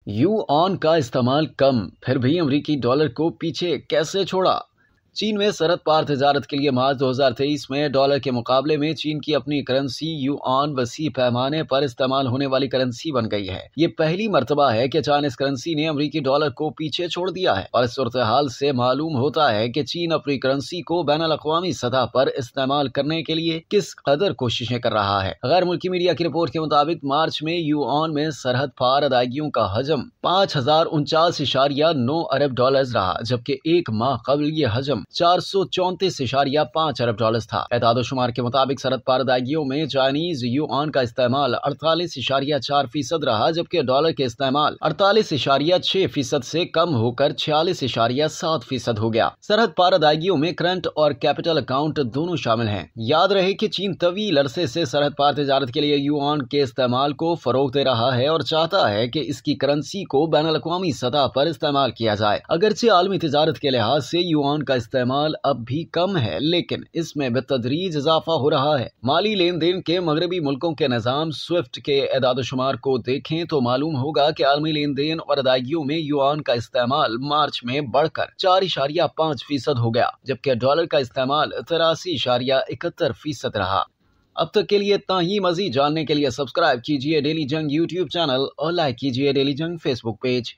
Yuan का इस्तेमाल कम, फिर भी अमेरिकी डॉलर को पीछे कैसे छोड़ा? चीन में सरहद पार तजारत के लिए मार्च 2023 में डॉलर के मुकाबले में चीन की अपनी करेंसी युआन वसी पैमाने पर इस्तेमाल होने वाली करेंसी बन गई है। ये पहली मर्तबा है कि चाइनीज करेंसी ने अमेरिकी डॉलर को पीछे छोड़ दिया है और इस सूरत हाल से मालूम होता है कि चीन अपनी करेंसी को बैनुल अक़वामी सतह पर इस्तेमाल करने के लिए किस कदर कोशिशें कर रहा है। गैर मुल्की मीडिया की रिपोर्ट के मुताबिक मार्च में युआन में सरहद पार अदायगियों का हजम 5049.9 अरब डॉलर रहा, जबकि एक माह कबल ये हजम 434.5 अरब डॉलर था। एतादो शुमार के मुताबिक सरहद पार अदायगियों में चाइनीज युआन का इस्तेमाल 48.4% रहा, जबकि डॉलर के इस्तेमाल 48.6% से कम होकर 46.7% हो गया। सरहद पार अदायगियों में करंट और कैपिटल अकाउंट दोनों शामिल हैं। याद रहे कि चीन तवील अरसे से सरहद पार तजारत के लिए युआन के इस्तेमाल को फरोग दे रहा है और चाहता है कि इसकी करेंसी को बैनुल अक़वामी सतह पर इस्तेमाल किया जाए। अगरचे आलमी तजारत के लिहाज से युआन का इस्तेमाल अब भी कम है, लेकिन इसमें बेतदरीज इजाफा हो रहा है। माली लेन देन के मगरबी मुल्कों के निजाम स्विफ्ट के एदाद शुमार को देखें तो मालूम होगा कि आलमी लेन देन और अदायगियों में युआन का इस्तेमाल मार्च में बढ़कर 4.5% हो गया, जबकि डॉलर का इस्तेमाल 83.71% रहा। अब तक के लिए इतना ही। मजीद जानने के लिए सब्सक्राइब कीजिए डेली जंग यूट्यूब चैनल और लाइक कीजिए डेली जंग फेसबुक पेज।